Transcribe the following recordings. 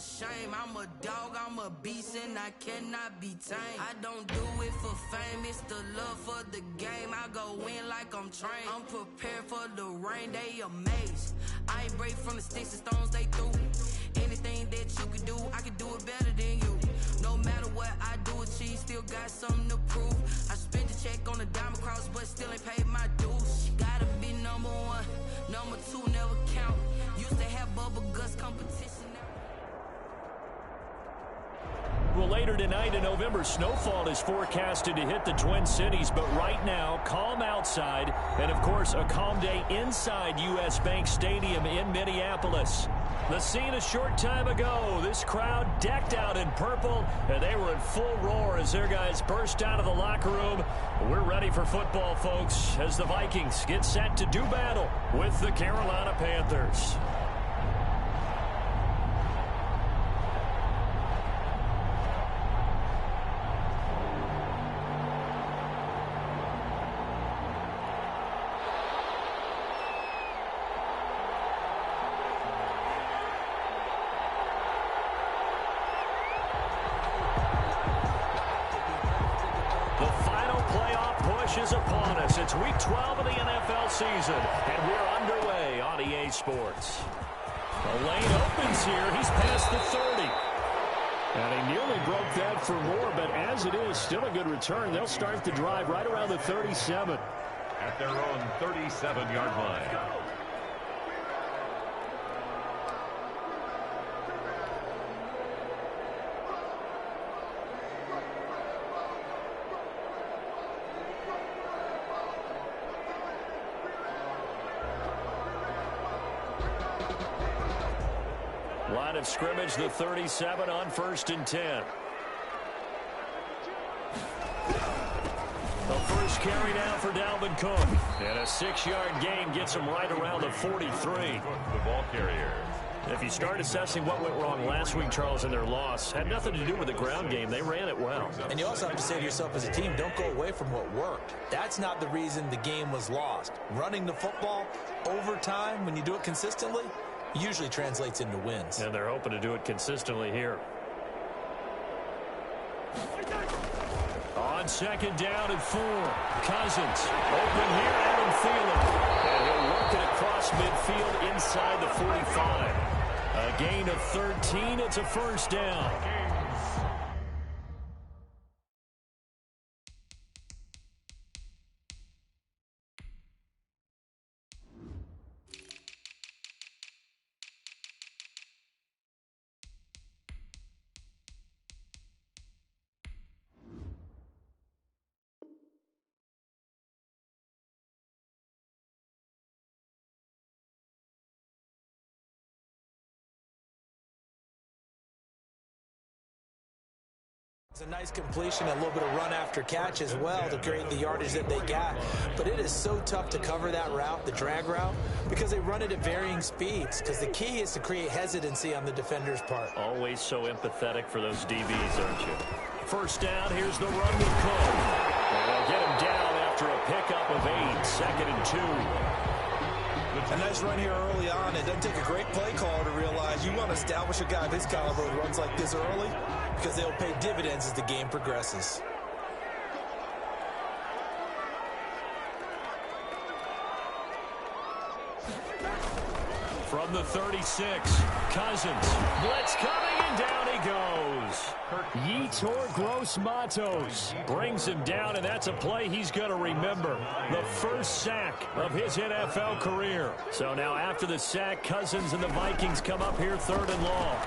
shame. I'm a dog, I'm a beast, and I cannot be tamed. I don't do it for fame, it's the love for the game. I go in like I'm trained. I'm prepared for the rain, they amazed. I ain't break from the sticks and stones they threw. Anything that you can do, I can do it better than you. No matter what I do, achieve, still got something to prove. I spent the check on the diamond cross, but still ain't paid my dues. Gotta be number one, number two never count. Used to have bubble guts competition. Well, later tonight in November, snowfall is forecasted to hit the Twin Cities, but right now, calm outside, and of course, a calm day inside U.S. Bank Stadium in Minneapolis. The scene a short time ago, this crowd decked out in purple, and they were in full roar as their guys burst out of the locker room. We're ready for football, folks, as the Vikings get set to do battle with the Carolina Panthers. Is upon us. It's week 12 of the NFL season, and we're underway on EA Sports. The lane opens here. He's past the 30. And he nearly broke that for more, but as it is, still a good return. They'll start the drive right around the 37. At their own 37-yard line. Line of scrimmage, the 37 on 1st and 10. The first carry now for Dalvin Cook. And a 6-yard gain gets him right around the 43. The ball carrier. If you start assessing what went wrong last week, Charles, in their loss, had nothing to do with the ground game. They ran it well. And you also have to say to yourself as a team, don't go away from what worked. That's not the reason the game was lost. Running the football over time, when you do it consistently, usually translates into wins. And they're hoping to do it consistently here. On 2nd down and 4. Cousins. Open here, Adam Thielen. And he'll work it across midfield inside the 45. A gain of 13. It's a first down. It's a nice completion, a little bit of run after catch as well to create the yardage that they got. But it is so tough to cover that route, the drag route, because they run it at varying speeds. Because the key is to create hesitancy on the defender's part. Always so empathetic for those DBs, aren't you? First down, here's the run with Cook. And they'll get him down after a pickup of 8, 2nd and 2. A nice run here early on. It doesn't take a great play caller to realize you want to establish a guy of his caliber who runs like this early because they'll pay dividends as the game progresses. From the 36, Cousins. Blitz coming, and down he goes. Yetur Gross-Matos brings him down, and that's a play he's going to remember. The first sack of his NFL career. So now after the sack, Cousins and the Vikings come up here 3rd and long.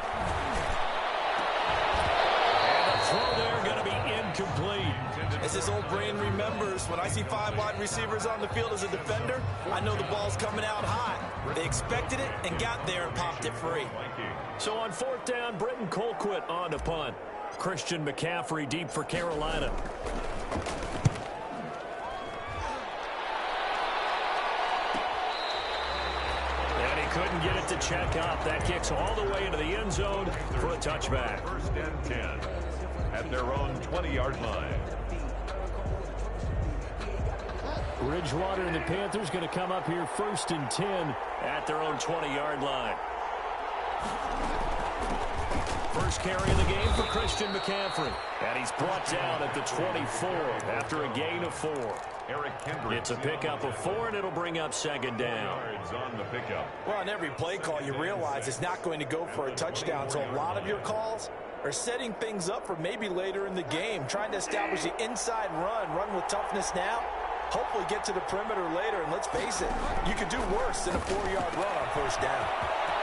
And the throw there going to be incomplete. As his old brain remembers, when I see 5 wide receivers on the field as a defender, I know the ball's coming out hot. They expected it and got there and popped it free. So on 4th down, Britton Colquitt on to punt. Christian McCaffrey deep for Carolina. And he couldn't get it to check up. That kicks all the way into the end zone for a touchback. 1st and 10 at their own 20-yard line. Bridgewater and the Panthers going to come up here 1st and 10 at their own 20-yard line. First carry of the game for Christian McCaffrey. And he's brought down at the 24 after a gain of 4. Eric Kendricks. It's a pickup of 4, and it'll bring up second down. Yards on the pickup. Well, on every play call, you realize it's not going to go for a touchdown. So a lot of your calls are setting things up for maybe later in the game, trying to establish the inside run with toughness now, hopefully get to the perimeter later. And let's face it, you could do worse than a 4-yard run on first down.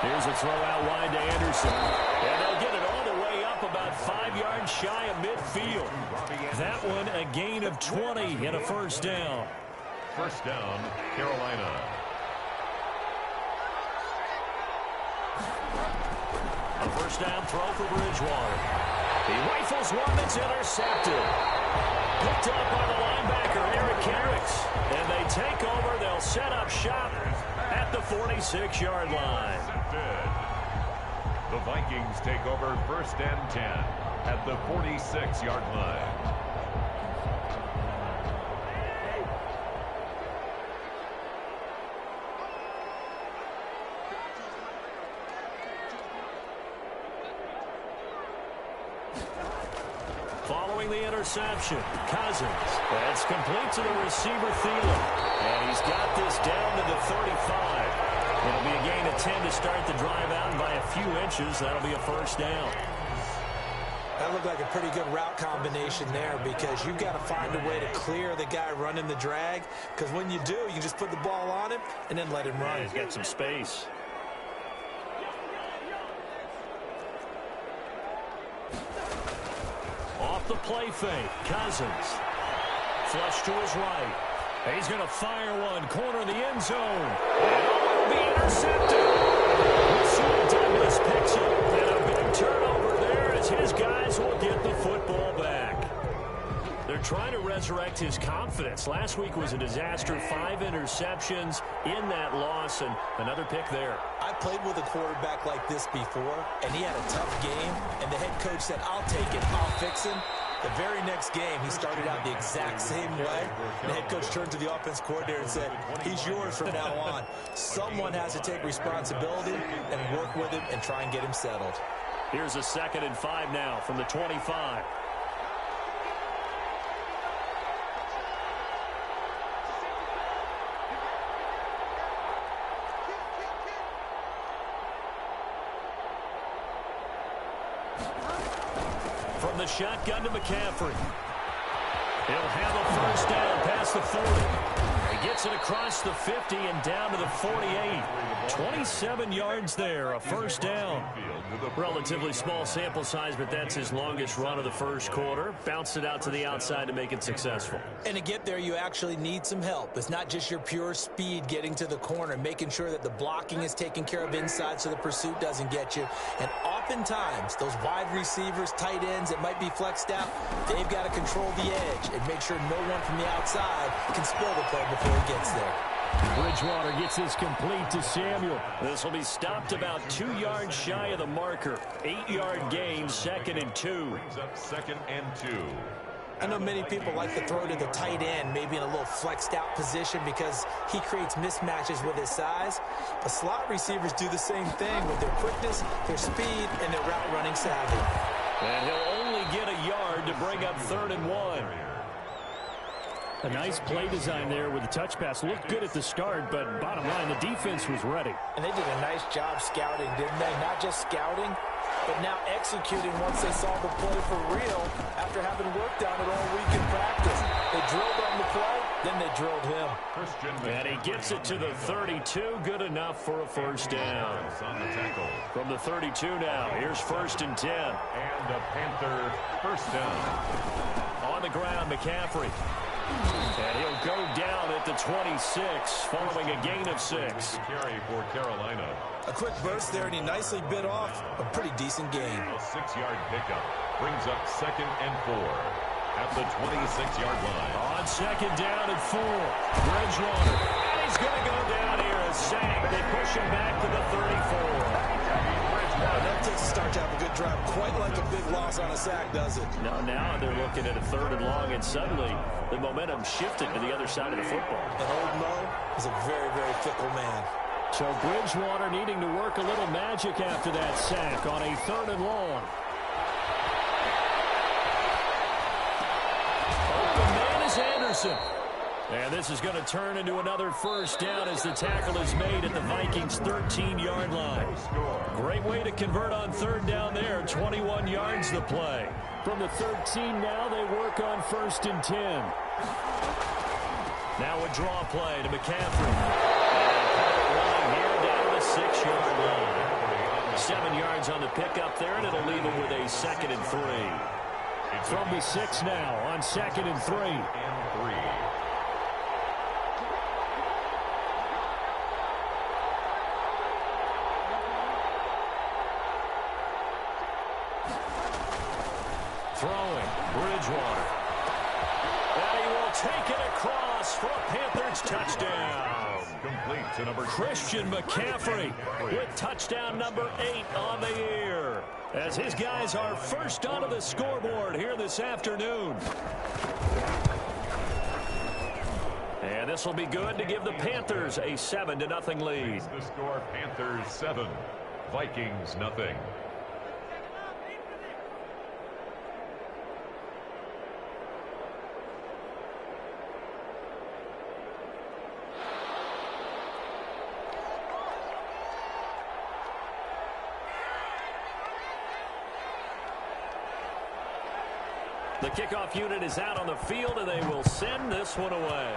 Here's a throw out wide to Anderson. And they'll get it all the way up about 5 yards shy of midfield. That one a gain of 20 and a first down. First down, Carolina. A first down throw for Bridgewater. He rifles one that's intercepted. Picked up by the linebacker, Eric Kendricks. And they take over. They'll set up shop at the 46-yard line. The Vikings take over first and 10 at the 46-yard line. Following the interception, Cousins. That's complete to the receiver, Thielen. And he's got this down to the 35. It'll be a gain of 10 to start the drive out, and by a few inches, that'll be a first down. That looked like a pretty good route combination there, because you've got to find a way to clear the guy running the drag, because when you do, you can just put the ball on him and then let him run. Yeah, he's got some space. Off the play fake, Cousins. Flush to his right. He's going to fire one, corner of the end zone. And it'll be intercepted. Rasul Douglas picks it. And a big turnover there as his guys will get the football back. They're trying to resurrect his confidence. Last week was a disaster. 5 interceptions in that loss, and another pick there. I played with a quarterback like this before, and he had a tough game, and the head coach said, I'll take it, I'll fix him. The very next game, he started out the exact same way. The head coach turned to the offense coordinator and said, he's yours from now on. Someone has to take responsibility and work with him and try and get him settled. Here's a 2nd and 5 now from the 25. From the shotgun to McCaffrey. He'll have a first down past the 40. He gets it across the 50 and down to the 48. 27 yards there, a first down. Relatively small sample size, but that's his longest run of the first quarter. Bounced it out to the outside to make it successful. And to get there, you actually need some help. It's not just your pure speed getting to the corner, making sure that the blocking is taken care of inside so the pursuit doesn't get you. And oftentimes, those wide receivers, tight ends that might be flexed out, they've got to control the edge and make sure no one from the outside can spoil the play before he gets there. Bridgewater gets this complete to Samuel. This will be stopped about 2 yards shy of the marker. 8-yard gain, 2nd and 2. Brings up 2nd and 2. I know many people like to throw to the tight end, maybe in a little flexed out position because he creates mismatches with his size. But slot receivers do the same thing with their quickness, their speed, and their route running savvy. And he'll only get a yard to bring up 3rd and 1. A nice play design there with the touch pass. Looked good at the start, but bottom line, the defense was ready. And they did a nice job scouting, didn't they? Not just scouting, but now executing once they saw the play for real after having worked on it all week in practice. They drilled on the play, then they drilled him. And he gets it to the 32. Good enough for a first down. On the tackle. From the 32 now, here's 1st and 10. And a Panther first down. On the ground, McCaffrey. And he'll go down at the 26, following a gain of 6. Carry for Carolina. A quick burst there, and he nicely bit off a pretty decent gain. A 6-yard pickup brings up 2nd and 4 at the 26-yard line. On 2nd down and 4, Bridgewater. And he's going to go down here as sacked. They push him back to the 34. That takes a start to have a good drive. Quite like a big loss on a sack, does it? No, now they're looking at a 3rd and long, and suddenly the momentum shifted to the other side of the football. And old Mo is a very, very fickle man. So Bridgewater needing to work a little magic after that sack on a 3rd and long. is Anderson. And this is going to turn into another first down as the tackle is made at the Vikings' 13-yard line. Great way to convert on third down there. 21 yards the play. From the 13 now, they work on 1st and 10. Now a draw play to McCaffrey. And here down to the 6-yard line. 7 yards on the pickup there, and it'll leave him with a 2nd and 3. From the 6 now on 2nd and 3. Throwing, Bridgewater. And he will take it across for a Panthers touchdown. Complete to number Christian McCaffrey with touchdown number 8 on the year. As his guys are first onto the scoreboard here this afternoon. And this will be good to give the Panthers a 7-0 lead. The score, Panthers 7, Vikings nothing. The kickoff unit is out on the field, and they will send this one away.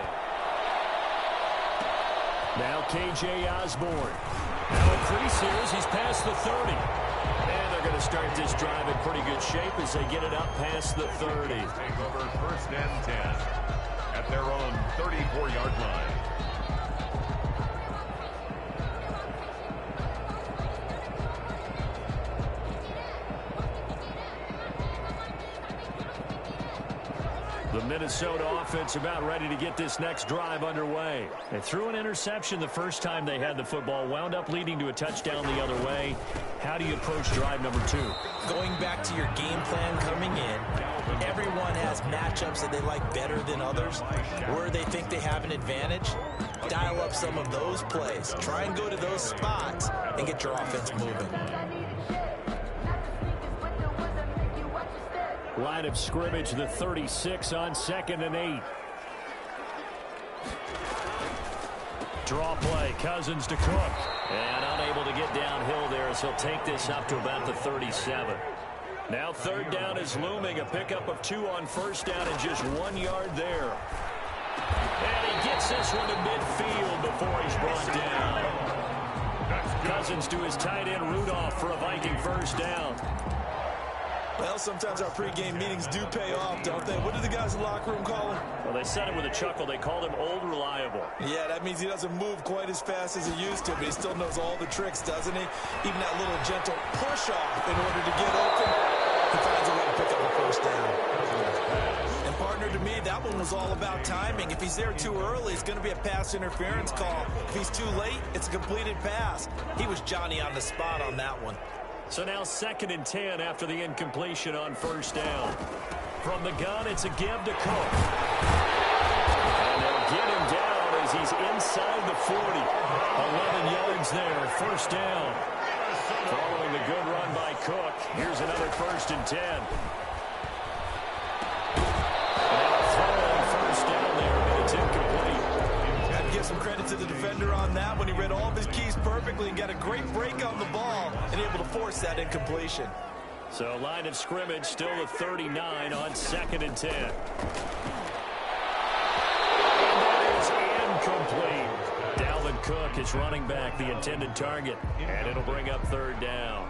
Now K.J. Osborne. Now increases. He's past the 30. And they're going to start this drive in pretty good shape as they get it up past the 30. Take over 1st and 10 at their own 34-yard line. The Minnesota offense about ready to get this next drive underway. They threw an interception the first time they had the football, wound up leading to a touchdown the other way. How do you approach drive number 2? Going back to your game plan coming in, everyone has matchups that they like better than others. Where they think they have an advantage, dial up some of those plays. Try and go to those spots and get your offense moving. Line of scrimmage, the 36 on 2nd and 8. Draw play, Cousins to Cook. And unable to get downhill there as he'll take this up to about the 37. Now 3rd down is looming, a pickup of 2 on 1st down and just 1 yard there. And he gets this one to midfield before he's brought down. Cousins to his tight end Rudolph for a Viking 1st down. Well, sometimes our pregame meetings do pay off, don't they? What do the guys in the locker room call him? Well, they said it with a chuckle. They called him Old Reliable. Yeah, that means he doesn't move quite as fast as he used to, but he still knows all the tricks, doesn't he? Even that little gentle push-off in order to get open, he finds a way to pick up a 1st down. And partner, to me, that one was all about timing. If he's there too early, it's going to be a pass interference call. If he's too late, it's a completed pass. He was Johnny on the spot on that one. So now 2nd and 10 after the incompletion on 1st down. From the gun, it's a give to Cook. And they'll get him down as he's inside the 40. 11 yards there, 1st down. Following the good run by Cook, here's another 1st and 10. And now throwing 1st down there, but it's incomplete. Got to give some credit to the defender on that when he read all of his keys perfectly and got a great break on the ball and able to force that incompletion. So line of scrimmage still at 39 on 2nd and 10. And that is incomplete. Dalvin Cook is running back the intended target, and it'll bring up 3rd down.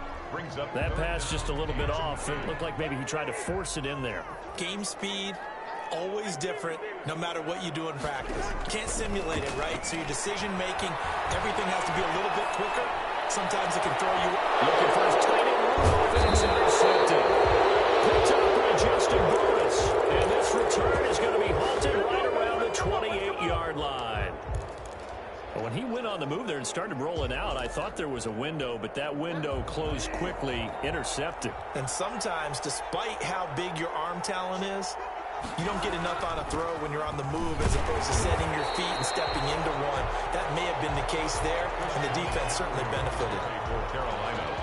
That pass just a little bit off. It looked like maybe he tried to force it in there. Game speed, always different, no matter what you do in practice. Can't simulate it, right? So your decision-making, everything has to be a little bit quicker. Sometimes it can throw you. Looking for his tight end Rudolph, and it's intercepted. Picked up by Justin Burris. And this return is going to be halted right around the 28-yard line. But when he went on the move there and started rolling out, I thought there was a window, but that window closed quickly, intercepted. And sometimes, despite how big your arm talent is, you don't get enough on a throw when you're on the move as opposed to setting your feet and stepping into one. That may have been the case there, and the defense certainly benefited.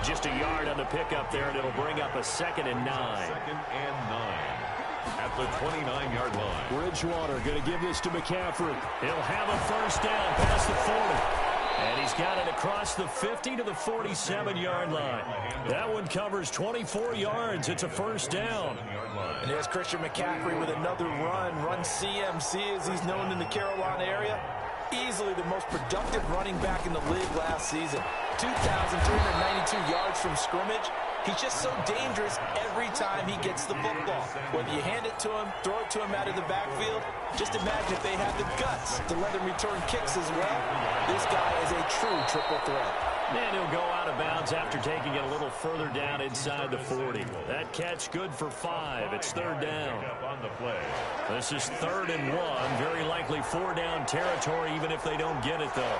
Just a yard on the pickup there, and it'll bring up a 2nd and 9. 2nd and 9. at the 29-yard line. Bridgewater going to give this to McCaffrey. He'll have a first down past the 40. And he's got it across the 50 to the 47-yard line. That one covers 24 yards. It's a first down. And there's Christian McCaffrey with another run CMC as he's known in the Carolina area. Easily the most productive running back in the league last season. 2,392 yards from scrimmage. He's just so dangerous every time he gets the football. Whether you hand it to him, throw it to him out of the backfield, just imagine if they had the guts to let him return kicks as well. This guy is a true triple threat. And he'll go out of bounds after taking it a little further down inside the 40. That catch good for 5. It's third down. This is 3rd and 1. Very likely 4-down territory, even if they don't get it, though.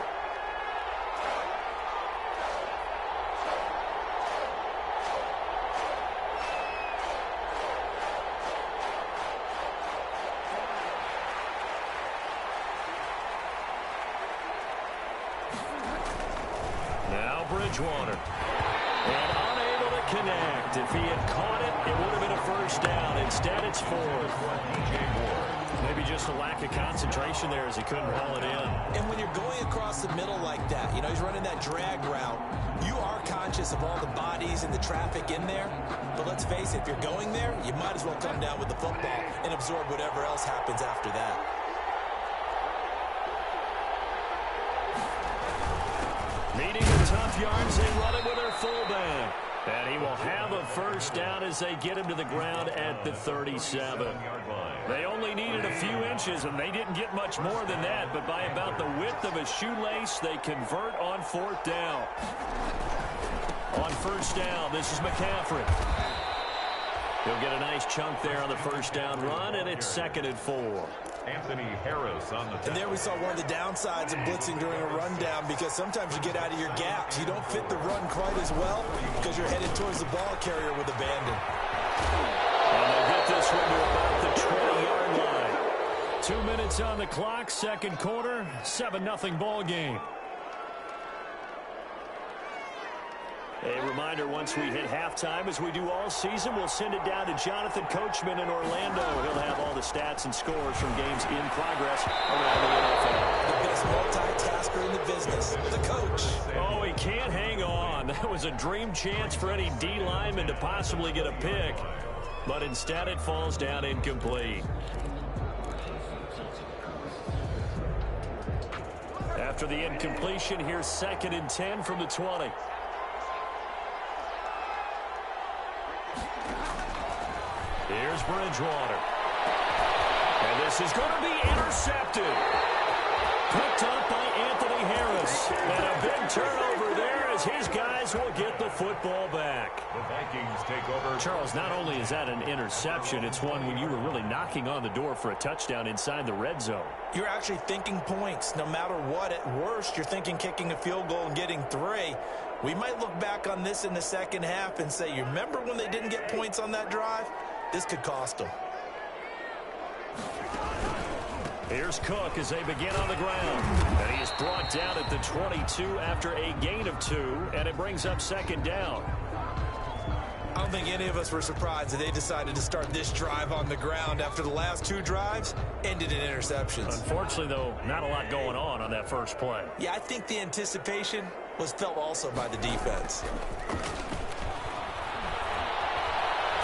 Bridgewater. And unable to connect. If he had caught it, it would have been a first down. Instead, it's 4th. Maybe just a lack of concentration there as he couldn't haul it in. And when you're going across the middle like that, you know, he's running that drag route, you are conscious of all the bodies and the traffic in there. But let's face it, if you're going there, you might as well come down with the football and absorb whatever else happens after that. Needing the tough yards, they run it with their fullback. And he will have a first down as they get him to the ground at the 37. They only needed a few inches, and they didn't get much more than that. But by about the width of a shoelace, they convert on 4th down. On first down, this is McCaffrey. He'll get a nice chunk there on the first down run, and it's 2nd and 4. Anthony Harris on the tackle. And there we saw one of the downsides of blitzing during a rundown, because sometimes you get out of your gaps. You don't fit the run quite as well because you're headed towards the ball carrier with abandon. And they'll get this one to about the 20-yard line. 2 minutes on the clock, second quarter, 7-0 ball game. A reminder, once we hit halftime, as we do all season, we'll send it down to Jonathan Coachman in Orlando. He'll have all the stats and scores from games in progress around the NFL. The best multitasker in the business, the coach. Oh, he can't hang on. That was a dream chance for any D lineman to possibly get a pick, but instead it falls down incomplete. After the incompletion, here's 2nd and 10 from the 20. Here's Bridgewater. And this is going to be intercepted. Picked up by Anthony Harris. And a big turnover there as his guys will get the football back. The Vikings take over. Charles, not only is that an interception, it's one when you were really knocking on the door for a touchdown inside the red zone. You're actually thinking points. No matter what, at worst, you're thinking kicking a field goal and getting 3. We might look back on this in the second half and say, you remember when they didn't get points on that drive? This could cost them. Here's Cook as they begin on the ground. And he is brought down at the 22 after a gain of 2, and it brings up 2nd down. I don't think any of us were surprised that they decided to start this drive on the ground after the last 2 drives ended in interceptions. Unfortunately, though, not a lot going on that first play. Yeah, I think the anticipation was felt also by the defense.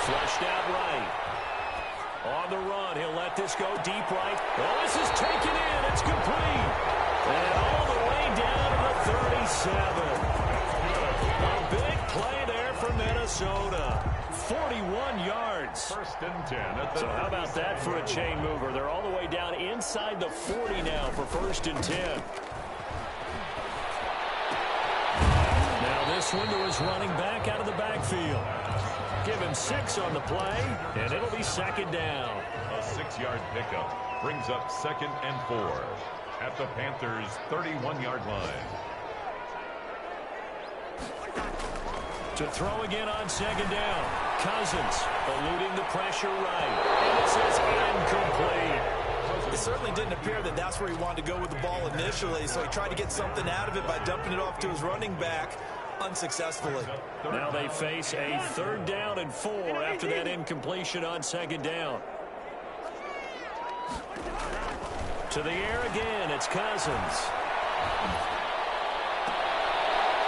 Flushed out right. On the run, he'll let this go deep right. Oh, this is taken in. It's complete. And all the way down to the 37. A big play there for Minnesota. 41 yards. 1st and 10 at the So how about that for a chain mover? They're all the way down inside the 40 now for 1st and 10. Now this one to his running back out of the backfield. Give him 6 on the play, and it'll be 2nd down. A 6-yard pickup brings up 2nd and 4 at the Panthers' 31-yard line. To throw again on 2nd down. Cousins eluding the pressure right. And this is incomplete. It certainly didn't appear that that's where he wanted to go with the ball initially, so he tried to get something out of it by dumping it off to his running back. Unsuccessfully. Now they face a 3rd down and 4 after that incompletion on 2nd down. To the air again, it's Cousins.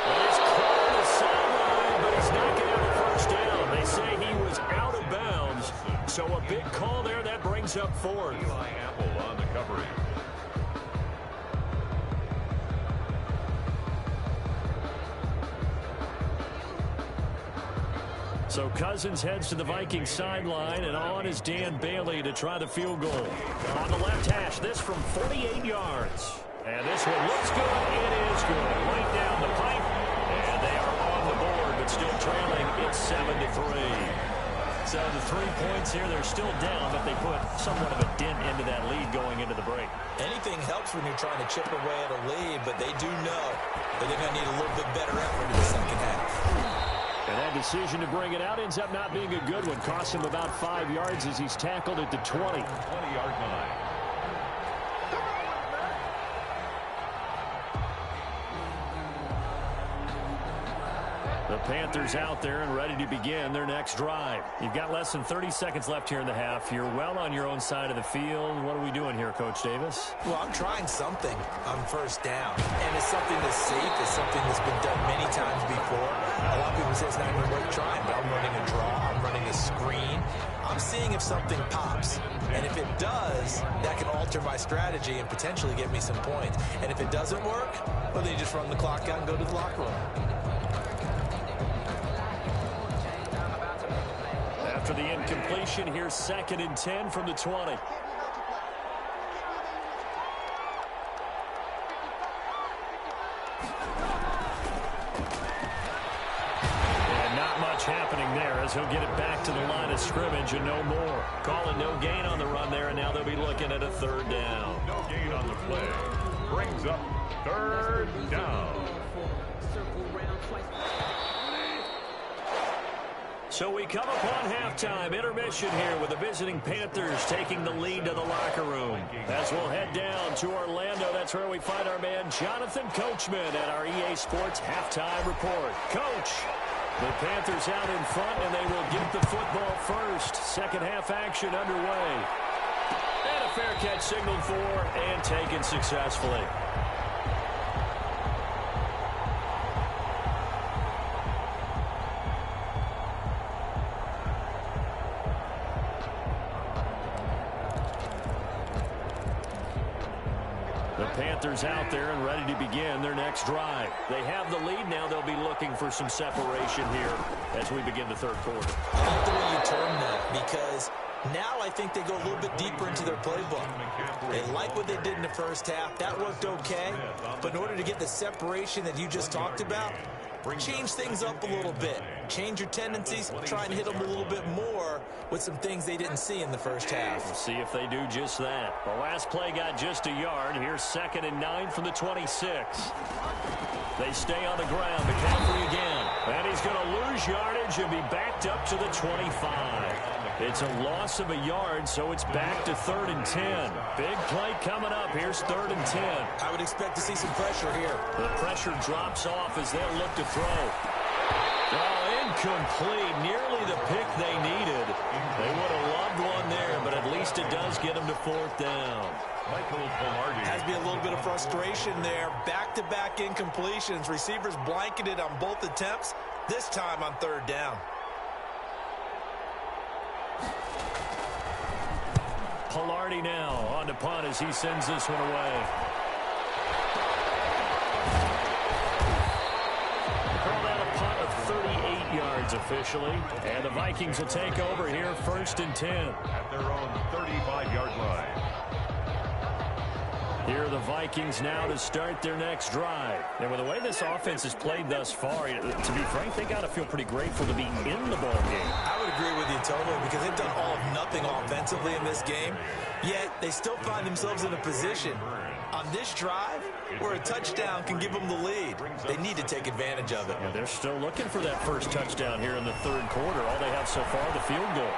Well, he's caught on the sideline, but he's not going to have a first down. They say he was out of bounds, so a big call there. That brings up fourth. Eli Apple on the coverage. So Cousins heads to the Vikings sideline, and on is Dan Bailey to try the field goal. On the left hash, this from 48 yards. And this one looks good. It is good. Right down the pipe. And they are on the board, but still trailing. It's 7-3. So the 3 points here, they're still down, but they put somewhat of a dent into that lead going into the break. Anything helps when you're trying to chip away at a lead, but they do know that they're going to need a little bit better effort in the second half. And that decision to bring it out ends up not being a good one. Costs him about 5 yards as he's tackled at the 20. 20-yard line. The Panthers out there and ready to begin their next drive. You've got less than 30 seconds left here in the half. You're well on your own side of the field. What are we doing here, Coach Davis? Well, I'm trying something on first down. And it's something that's safe. It's something that's been done many times before. A lot of people say it's not even worth trying, but I'm running a draw. I'm running a screen. I'm seeing if something pops. And if it does, that can alter my strategy and potentially get me some points. And if it doesn't work, well, then you just run the clock out and go to the locker room. After the incompletion, here's 2nd and 10 from the 20. And not much happening there as he'll get it back to the line of scrimmage and no more. Calling no gain on the run there, and now they'll be looking at a 3rd down. No gain on the play. Brings up 3rd down. So we come upon halftime intermission here with the visiting Panthers taking the lead to the locker room. As we'll head down to Orlando, that's where we find our man Jonathan Coachman at our EA Sports Halftime Report. Coach, the Panthers out in front, and they will get the football first. Second half action underway. And a fair catch signaled for and taken successfully. Panthers out there and ready to begin their next drive. They have the lead now. They'll be looking for some separation here as we begin the 3rd quarter. I like the way you term that, because now I think they go a little bit deeper into their playbook. They like what they did in the first half. That worked okay. But in order to get the separation that you just talked about, change things up a little bit. Change your tendencies. Try and hit them a little bit more with some things they didn't see in the first half. We'll see if they do just that. The last play got just a yard. Here's 2nd and 9 from the 26. They stay on the ground. McCaffrey again. And he's going to lose yardage and be backed up to the 25. It's a loss of a yard, so it's back to 3rd and 10. Big play coming up. Here's 3rd and 10. I would expect to see some pressure here. The pressure drops off as they'll look to throw. Oh, incomplete. Nearly the pick they needed. They would have loved one there, but at least it does get them to 4th down. Michael Palardy. Has to be a little bit of frustration there. Back-to-back incompletions. Receivers blanketed on both attempts, this time on 3rd down. Palardy now on the punt as he sends this one away. Call that a punt of 38 yards officially. And the Vikings will take over here 1st and 10. At their own 35-yard line. Here are the Vikings now to start their next drive. And with the way this offense has played thus far, to be frank, they got to feel pretty grateful to be in the ball game. I would agree with you totally, because they've done all of nothing offensively in this game, yet they still find themselves in a position on this drive where a touchdown can give them the lead. They need to take advantage of it. Yeah, they're still looking for that first touchdown here in the 3rd quarter. All they have so far, the field goal.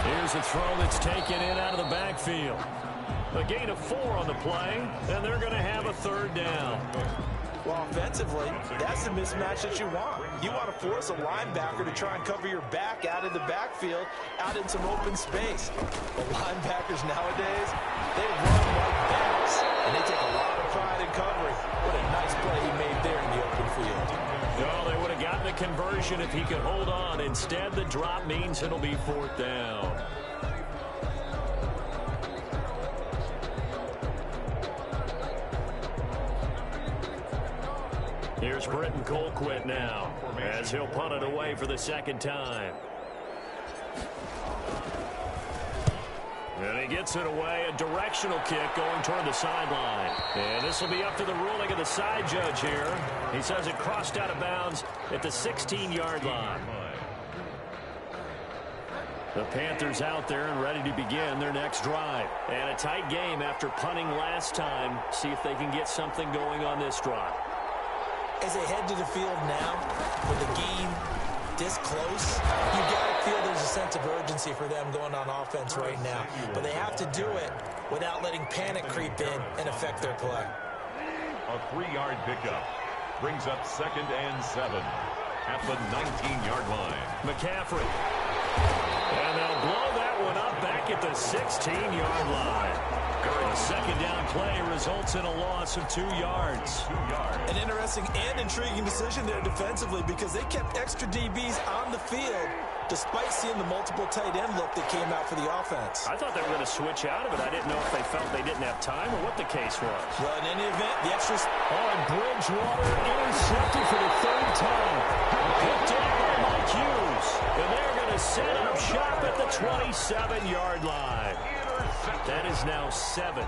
Here's a throw that's taken in out of the backfield. A gain of 4 on the play, and they're going to have a 3rd down. Well, offensively, that's the mismatch that you want. You want to force a linebacker to try and cover your back out in the backfield, out in some open space. But linebackers nowadays, they run like backs, and they take a lot of pride in covering. What a nice play he made there in the open field. Well, they would have gotten the conversion if he could hold on. Instead, the drop means it'll be 4th down. Here's Britton Colquitt now, as he'll punt it away for the 2nd time. And he gets it away, a directional kick going toward the sideline. And this will be up to the ruling of the side judge here. He says it crossed out of bounds at the 16-yard line. The Panthers out there and ready to begin their next drive. And a tight game after punting last time. See if they can get something going on this drive. As they head to the field now, with the game this close, you got to feel there's a sense of urgency for them going on offense right now. But they have to do it without letting panic creep in and affect their play. A 3-yard pickup brings up 2nd and 7 at the 19-yard line. McCaffrey. And they'll blow that one up back at the 16-yard line. A 2nd down play results in a loss of 2 yards. An interesting and intriguing decision there defensively because they kept extra DBs on the field despite seeing the multiple tight end look that came out for the offense. I thought they were going to switch out of it. I didn't know if they felt they didn't have time or what the case was. Well, in any event, the extras... And Bridgewater intercepted for the 3rd time. Picked up by Mike Hughes. And they're going to set up shop at the 27-yard line. That is now 7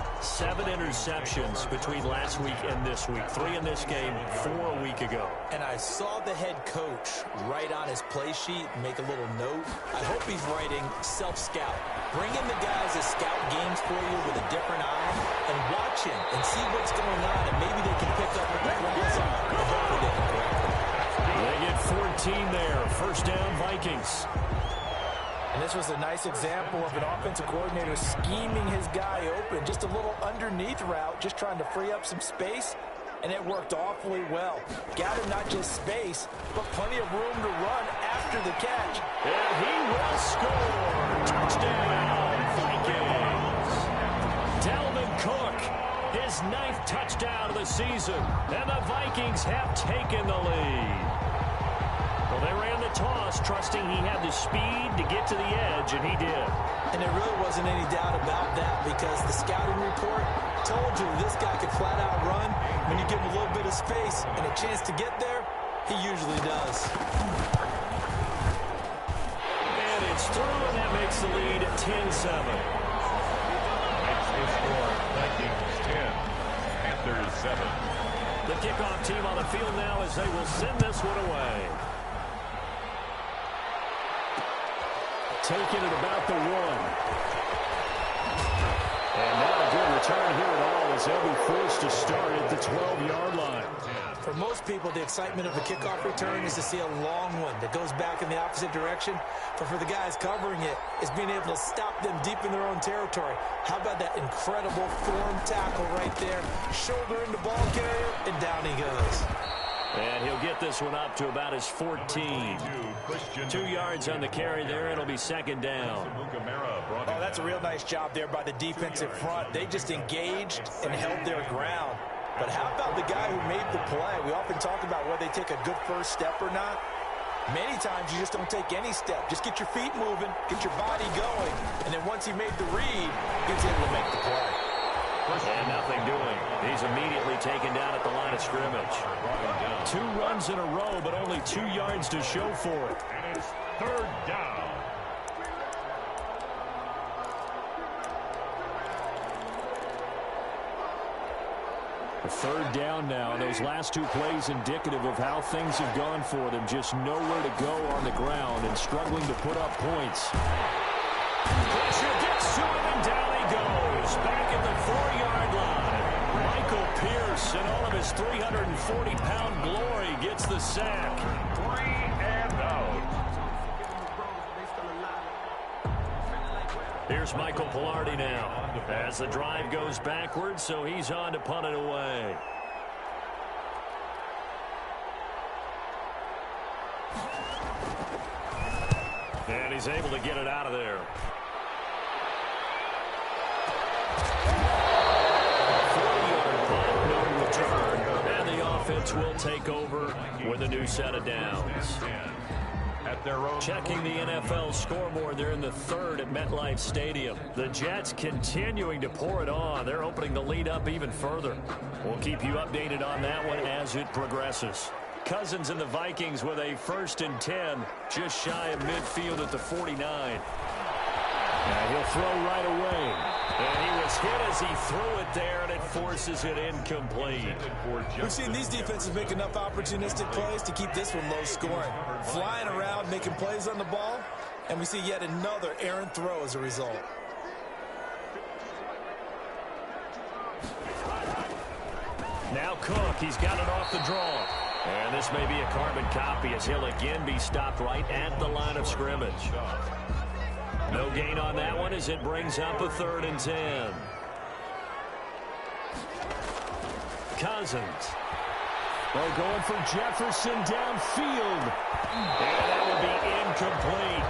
interceptions between last week and this week. 3 in this game, 4 a week ago. And I saw the head coach write on his play sheet and make a little note. I hope he's writing self-scout. Bring in the guys that scout games for you with a different eye and watch him and see what's going on, and maybe they can pick up what the flaws are. Hopefully they can correct them. They get 14 there. 1st down, Vikings. And this was a nice example of an offensive coordinator scheming his guy open. Just a little underneath route, just trying to free up some space, and it worked awfully well. Got him not just space, but plenty of room to run after the catch. And he will score. Touchdown, Vikings. Dalvin Cook, his 9th touchdown of the season, and the Vikings have taken the lead. Well, they ran the toss, trusting he had the speed to get to the edge, and he did. And there really wasn't any doubt about that because the scouting report told you this guy could flat out run. When you give him a little bit of space and a chance to get there, he usually does. And it's through, and that makes the lead at 10-7. Next to score, Vikings 10, Panthers 7. The kickoff team on the field now as they will send this one away. Taking it about the 1. And not a good return here at all as they'll be forced to start at the 12-yard line. For most people, the excitement of a kickoff return is to see a long one that goes back in the opposite direction. But for the guys covering it, it's being able to stop them deep in their own territory. How about that incredible form tackle right there? Shoulder into ball carrier, and down he goes. And he'll get this one up to about his 14. 2 yards on the carry there. It'll be 2nd down. Oh, that's a real nice job there by the defensive front. They just engaged and held their ground. But how about the guy who made the play? We often talk about whether they take a good first step or not. Many times you just don't take any step. Just get your feet moving, get your body going, and then once he made the read, he's able to make the play. And nothing doing. He's immediately taken down at the line of scrimmage. 2 runs in a row, but only 2 yards to show for it. And it's 3rd down. A 3rd down now, and those last 2 plays indicative of how things have gone for them. Just nowhere to go on the ground and struggling to put up points. Pressure gets to him, and down he goes. Back at the 4-yard line. Michael Pierce, in all of his 340-pound glory, gets the sack. 3 and out. Here's Michael Pilardi now as the drive goes backwards, so he's on to punt it away. he's able to get it out of there. 40-yard punt, no return. And the offense will take over with a new set of downs. Checking the NFL scoreboard, they're in the third at MetLife Stadium. The Jets continuing to pour it on. They're opening the lead up even further. We'll keep you updated on that one as it progresses. Cousins and the Vikings with a 1st and 10, just shy of midfield at the 49. And he'll throw right away. And he was hit as he threw it there, and it forces it incomplete. We've seen these defenses make enough opportunistic plays to keep this one low scoring. Flying around, making plays on the ball, and we see yet another errant throw as a result. Now Cook, he's got it off the draw. And this may be a carbon copy as he'll again be stopped right at the line of scrimmage. No gain on that one as it brings up a 3rd and 10. Cousins. They're going for Jefferson downfield. And that will be incomplete.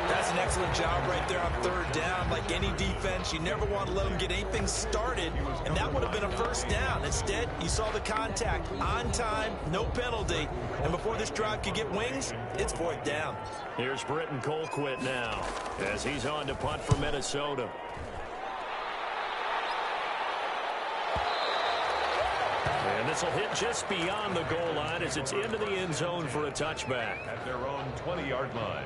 That's an excellent job right there on 3rd down. Like any defense, you never want to let them get anything started, and that would have been a 1st down. Instead, you saw the contact on time, no penalty, and before this drive could get wings, it's 4th down. Here's Britton Colquitt now as he's on to punt for Minnesota. And this will hit just beyond the goal line as it's into the end zone for a touchback. At their own 20-yard line.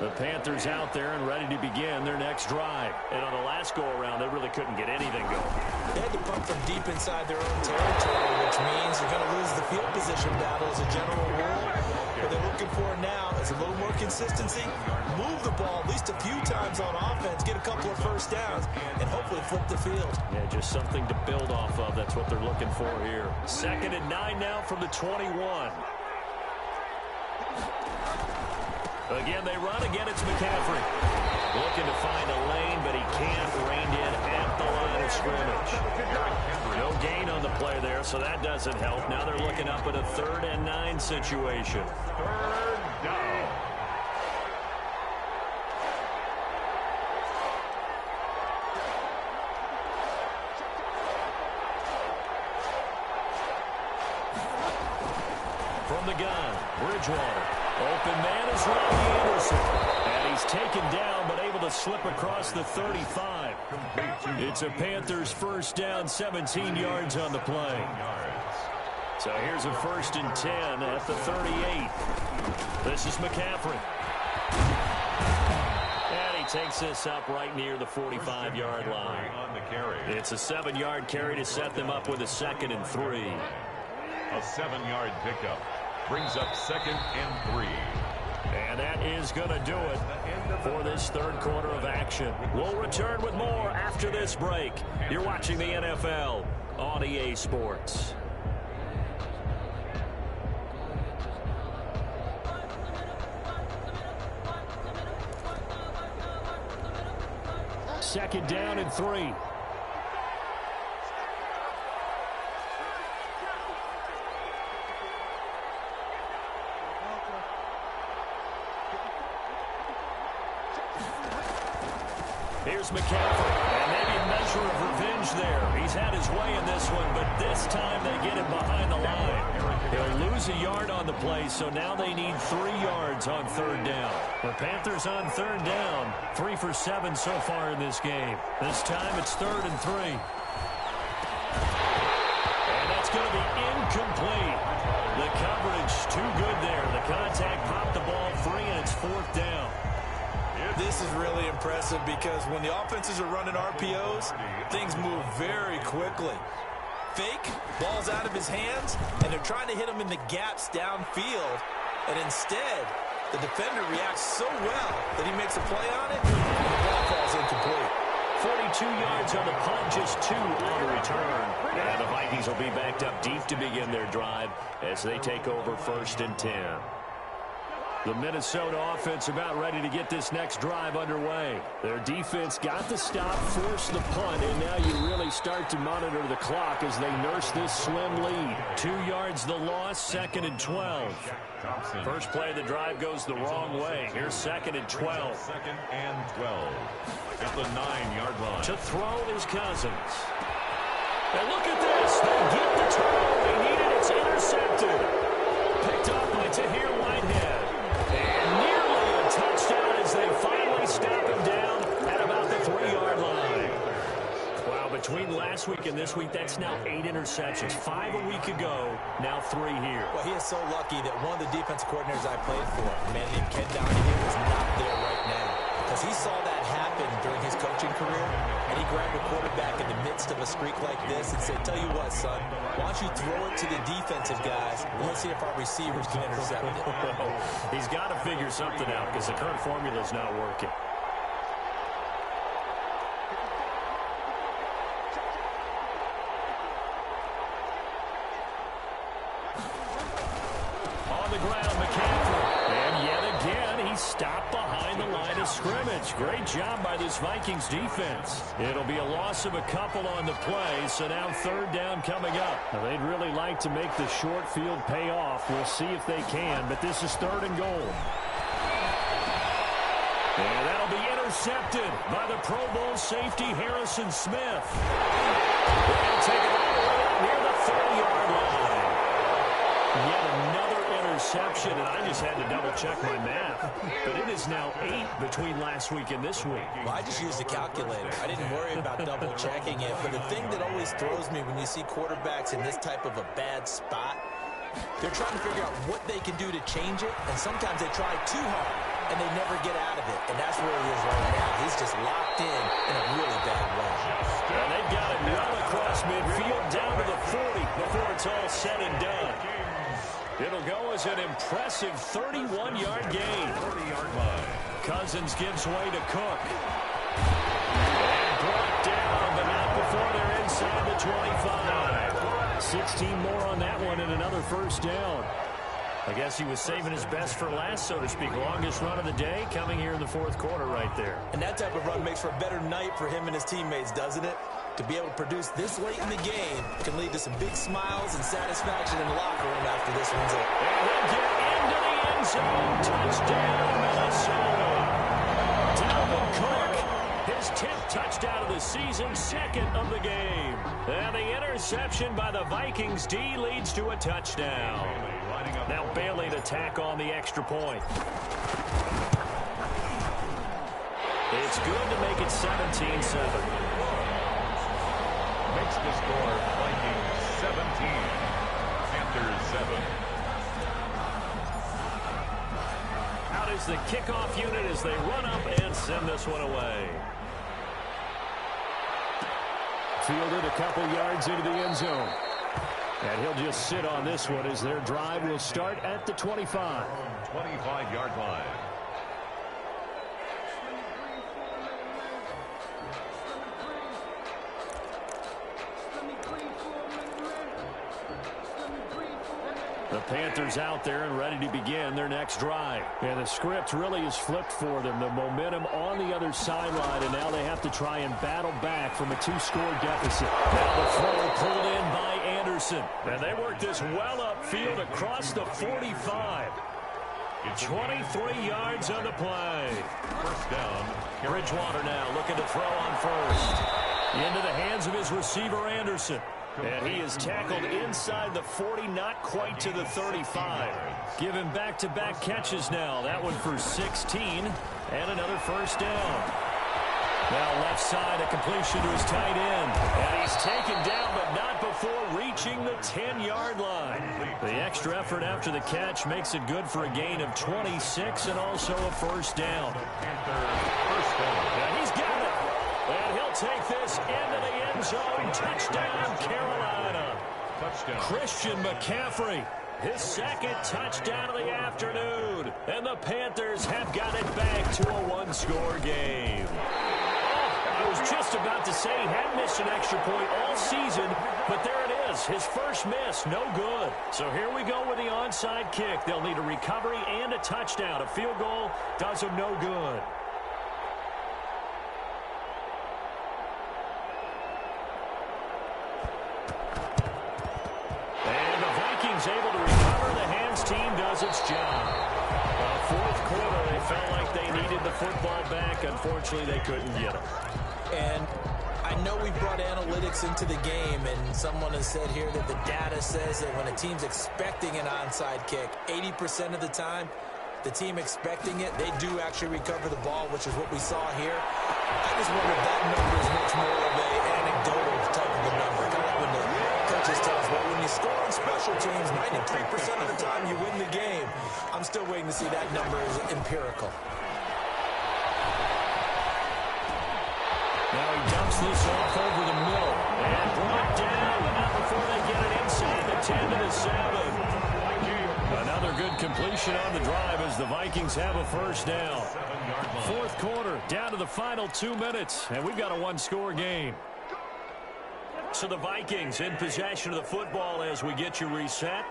The Panthers out there and ready to begin their next drive. And on the last go-around, they really couldn't get anything going. They had to punt from deep inside their own territory, which means you're going to lose the field position battle as a general rule. What they're looking for now is a little more consistency, move the ball at least a few times on offense, get a couple of 1st downs, and hopefully flip the field. Yeah, just something to build off of. That's what they're looking for here. 2nd and 9 now from the 21. Again, they run. Again, it's McCaffrey. Looking to find a lane, but he can't. Reined in at the line of scrimmage. No gain on the play there, so that doesn't help. Now they're looking up at a 3rd and 9 situation. 3rd down. From the gun, Bridgewater. Open man is Robbie Anderson. And he's taken down, but able to slip across the 35. It's a Panthers 1st down, 17 yards on the play. So here's a 1st and 10 at the 38. This is McCaffrey. And he takes this up right near the 45-yard line. It's a 7-yard carry to set them up with a 2nd and 3. A 7-yard pickup brings up 2nd and 3. And that is going to do it for this 3rd quarter of action. We'll return with more after this break. You're watching the NFL on EA Sports. Second down and 3. Here's McCaffrey, and maybe a measure of revenge there. He's had his way in this one, but this time they get him behind the line. He'll lose a yard on the play, so now they need 3 yards on 3rd down. The Panthers on 3rd down, 3 for 7 so far in this game. This time it's 3rd and 3. And that's going to be incomplete. The coverage too good there. The contact popped the ball free, and it's 4th down. This is really impressive because when the offenses are running RPOs, things move very quickly. Fake, ball's out of his hands, and they're trying to hit him in the gaps downfield. And instead, the defender reacts so well that he makes a play on it, and the ball falls incomplete. 42 yards on the punt, just 2 on the return. And the Vikings will be backed up deep to begin their drive as they take over 1st and 10. The Minnesota offense about ready to get this next drive underway. Their defense got the stop, forced the punt, and now you really start to monitor the clock as they nurse this slim lead. 2 yards the loss, 2nd and 12. First play of the drive goes the wrong way. Here's 2nd and 12. 2nd and 12 at the 9-yard line. To throw is Cousins. And look at this. They get the turnover they needed. It's intercepted. Picked up by Tahir Whitehead. And nearly a touchdown as they finally stop him down at about the 3-yard line. Wow, between last week and this week, that's now 8 interceptions. 5 a week ago, now 3 here. Well, he is so lucky that one of the defense coordinators I played for, a man named Ken Donahue, is not there right now. Because he saw that happen during his coaching career, and he grabbed a quarterback in the midst of a streak like this and said, tell you what, son, why don't you throw it to the defensive guys, and let's see if our receivers can intercept it. He's got to figure something out because the current formula is not working. On the ground, McCaffrey. And yet again, he stopped behind the line of scrimmage. Great job by this Vikings defense. It'll be a loss of a couple on the play, so now 3rd down coming up. Now, they'd really like to make the short field pay off. We'll see if they can, but this is 3rd and goal. And that'll be intercepted by the Pro Bowl safety Harrison Smith. They'll take it all the way out near the 30-yard line. Yet another interception, and I just had to double-check my math. But it is now 8 between last week and this week. Well, I just used a calculator. I didn't worry about double-checking it. But the thing that always throws me when you see quarterbacks in this type of a bad spot, they're trying to figure out what they can do to change it, and sometimes they try too hard, and they never get out of it. And that's where he is right now. He's just locked in a really bad way. And they've got it well across midfield down to the 40 before it's all said and done. It'll go as an impressive 31-yard gain. 30-yard line. Cousins gives way to Cook. And brought down, but not before they're inside the 25. 16 more on that one and another 1st down. I guess he was saving his best for last, so to speak. Longest run of the day coming here in the 4th quarter right there. And that type of run makes for a better night for him and his teammates, doesn't it? To be able to produce this late in the game can lead to some big smiles and satisfaction in the locker room after this one's over. And he'll get into the end zone. Touchdown, Minnesota. Dalvin Cook, his 10th touchdown of the season, 2nd of the game. And the interception by the Vikings D leads to a touchdown. Now Bailey to tack on the extra point. It's good to make it 17-7. Makes the score Vikings 17, Panthers 7. Out is the kickoff unit as they run up and send this one away. Fielded a couple yards into the end zone. And he'll just sit on this one as their drive will start at the 25. 25-yard line. The Panthers out there and ready to begin their next drive. And the script really is flipped for them. The momentum on the other sideline, and now they have to try and battle back from a 2-score deficit. Now the throw pulled in by Anderson. And they work this well upfield across the 45. 23 yards on the play. 1st down. Bridgewater now looking to throw on 1st. Into the hands of his receiver, Anderson. And he is tackled inside the 40, not quite to the 35. Given back-to-back catches now. That one for 16 and another 1st down. Now left side, a completion to his tight end. And he's taken down, but not before reaching the 10-yard line. The extra effort after the catch makes it good for a gain of 26 and also a 1st down. And he's got it. And he'll take this into the end zone. Touchdown, Carolina. Touchdown. Christian McCaffrey, his 2nd touchdown of the afternoon. And the Panthers have got it back to a 1-score game. Oh, a I was just about to say he had missed an extra point all season, but there it is. His first miss, no good. So here we go with the onside kick. They'll need a recovery and a touchdown. A field goal does them no good. And the Vikings able to recover. The Hams team does its job. Fourth quarter, they felt like they needed the football back. Unfortunately, they couldn't get it. And I know we brought analytics into the game, and someone has said here that the data says that when a team's expecting an onside kick, 80% of the time, the team expecting it, they do actually recover the ball, which is what we saw here. I just wonder if that number is much more of an anecdotal type of a number. Kind of like when the coaches tell us, well, when you score on special teams, 93% of the time you win the game. I'm still waiting to see that number is empirical. Now he dumps this off over the middle. And brought down, but not before they get it inside the 10 to the 7. Another good completion on the drive as the Vikings have a first down. Fourth quarter, down to the final 2 minutes, and we've got a one-score game. So the Vikings in possession of the football as we get you reset.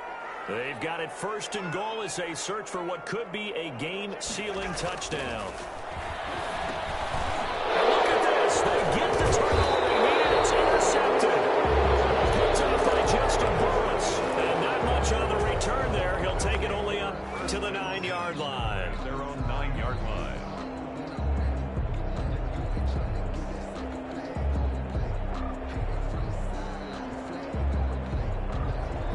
They've got it first and goal as they search for what could be a game-sealing touchdown. And look at this. They get the turnover they need. It's intercepted. Picked up by Justin Burris. And not much on the return there. He'll take it only up to the 9-yard line. Their own 9-yard line.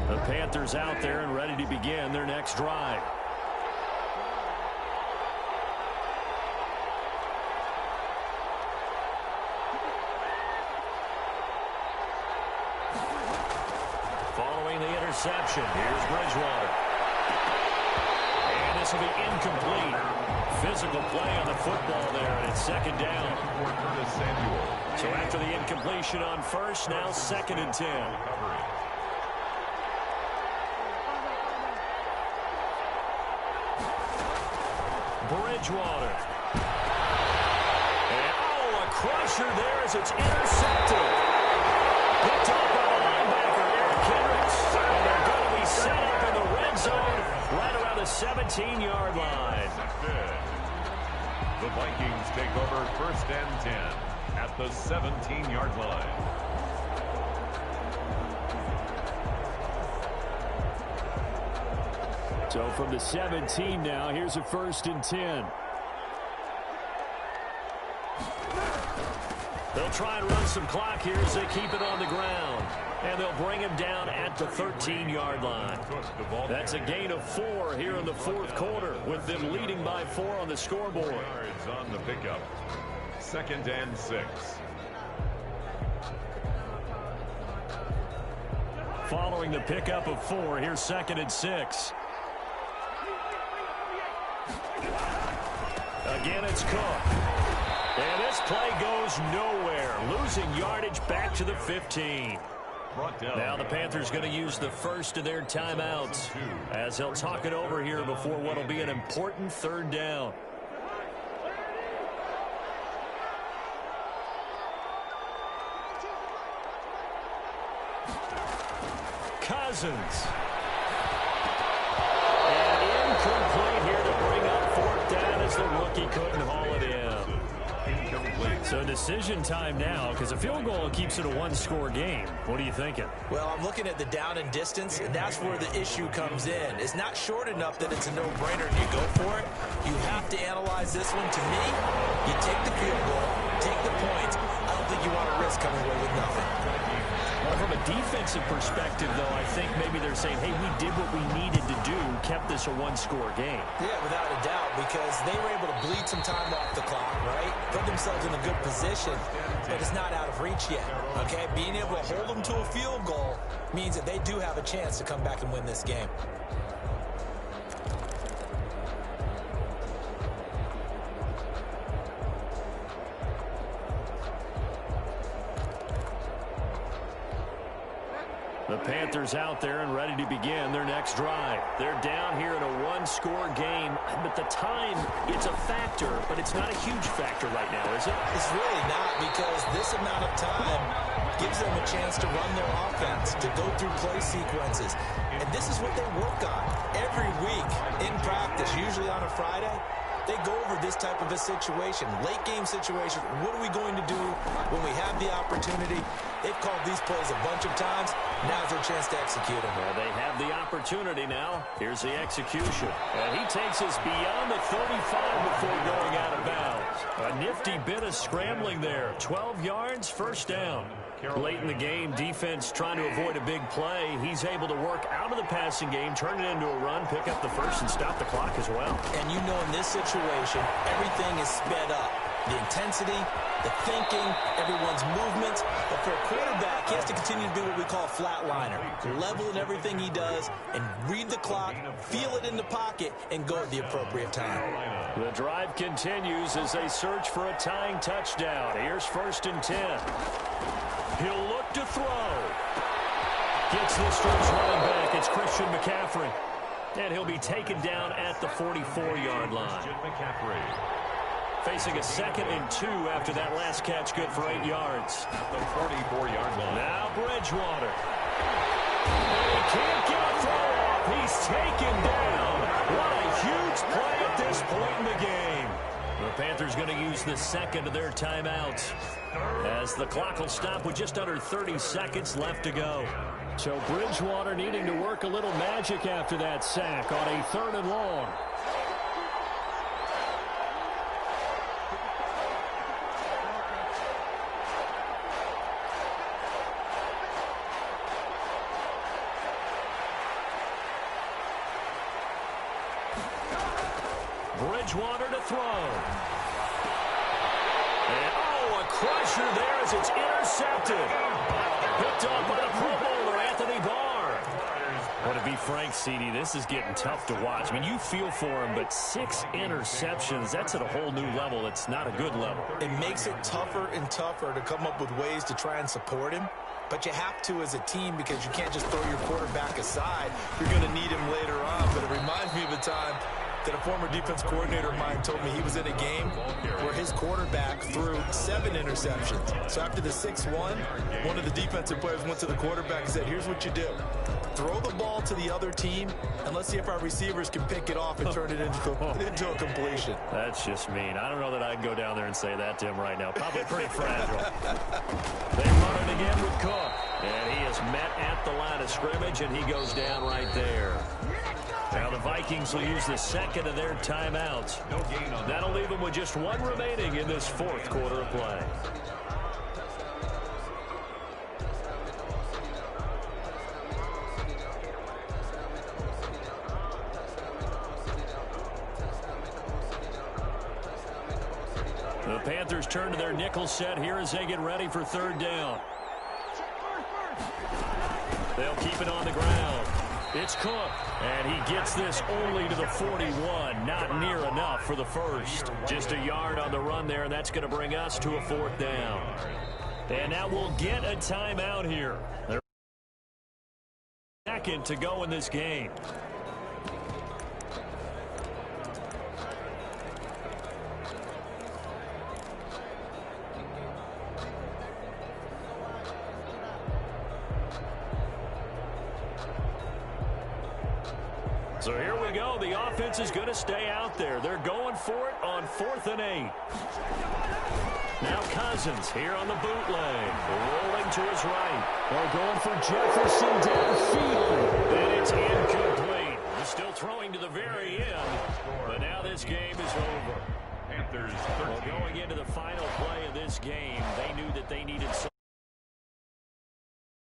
The Panthers out there and ready to begin their next drive. Following the interception, here's Bridgewater. And this will be incomplete. Physical play on the football there, and it's second down. So after the incompletion on first, now 2nd and 10. Bridgewater. And, a crusher there as it's intercepted. Picked up by the linebacker, Eric Kendricks. And they're going to be set up in the red zone right around the 17-yard line. The Vikings take over 1st and 10 at the 17-yard line. So from the 17 now, here's a 1st and 10. They'll try and run some clock here as they keep it on the ground. And they'll bring him down at the 13-yard line. That's a gain of 4 here in the fourth quarter, with them leading by 4 on the scoreboard. Yards on the pickup. 2nd and 6. Following the pickup of 4, here's 2nd and 6. Again, it's Cook. And this play goes nowhere. Losing yardage back to the 15. Now the Panthers going to use the first of their timeouts as they'll talk it over here before what will be an important 3rd down. Cousins. And incomplete here to bring up 4th down as the rookie couldn't haul it in. So decision time now, because a field goal keeps it a one-score game. What are you thinking? Well, I'm looking at the down and distance, and that's where the issue comes in. It's not short enough that it's a no-brainer and you go for it. You have to analyze this one. To me, you take the field goal, take the points. I don't think you want to risk coming away with nothing. Well, from a defensive perspective, though, I think maybe they're saying, hey, we did what we needed to do, kept this a one-score game. Yeah, without a doubt, because they were able to bleed some time off the clock, right? Put themselves in a good position, but it's not out of reach yet, okay? Being able to hold them to a field goal means that they do have a chance to come back and win this game. The Panthers out there and ready to begin their next drive. They're down here in a one-score game, but the time, it's a factor, but it's not a huge factor right now, is it? It's really not, because this amount of time gives them a chance to run their offense, to go through play sequences. And this is what they work on every week in practice, usually on a Friday. They go over this type of a situation, late game situation. What are we going to do when we have the opportunity? They've called these plays a bunch of times. Now's their chance to execute them. Well, they have the opportunity now. Here's the execution. And he takes us beyond the 35 before going out of bounds. A nifty bit of scrambling there. 12 yards, first down. Late in the game, defense trying to avoid a big play. He's able to work out of the passing game, turn it into a run, pick up the first, and stop the clock as well. And you know, in this situation, everything is sped up. The intensity, the thinking, everyone's movements. But for a quarterback, he has to continue to be what we call a flatliner. Level in everything he does and read the clock, feel it in the pocket, and go at the appropriate time. The drive continues as they search for a tying touchdown. Here's 1st and 10. He'll look to throw. Gets this to his running back. It's Christian McCaffrey. And he'll be taken down at the 44-yard line. Facing a 2nd and 2 after that last catch, good for 8 yards. The 44-yard line. Now Bridgewater. He can't get a throw off. He's taken down. What a huge play at this point in the game. The Panthers going to use the 2nd of their timeouts, as the clock will stop with just under 30 seconds left to go. So Bridgewater needing to work a little magic after that sack on a 3rd and long. Bridgewater to throw. And, a crusher there as it's intercepted. Picked off by the Pro Bowler, Anthony Barr. Well, to be frank, CD, this is getting tough to watch. I mean, you feel for him, but 6 interceptions, that's at a whole new level. It's not a good level. It makes it tougher and tougher to come up with ways to try and support him. But you have to as a team, because you can't just throw your quarterback aside. You're going to need him later on. But it reminds me of a time that a former defense coordinator of mine told me he was in a game where his quarterback threw 7 interceptions. So after the 6-1, one of the defensive players went to the quarterback and said, here's what you do. Throw the ball to the other team, and let's see if our receivers can pick it off and turn it into a completion. That's just mean. I don't know that I can go down there and say that to him right now. Probably pretty fragile. They run it again with Cook. And he is met at the line of scrimmage, and he goes down right there. Now the Vikings will use the 2nd of their timeouts. That'll leave them with just 1 remaining in this 4th quarter of play. The Panthers turn to their nickel set here as they get ready for 3rd down. They'll keep it on the ground. It's Cook, and he gets this only to the 41. Not near enough for the first. Just a yard on the run there, and that's going to bring us to a 4th down. And now we'll get a timeout here. They're 2nd to go in this game. So here we go. The offense is going to stay out there. They're going for it on 4th and 8. Now Cousins here on the bootleg. Rolling to his right. They're going for Jefferson downfield. And it's incomplete. He's still throwing to the very end. But now this game is over. Panthers 13. Well, going into the final play of this game, they knew that they needed some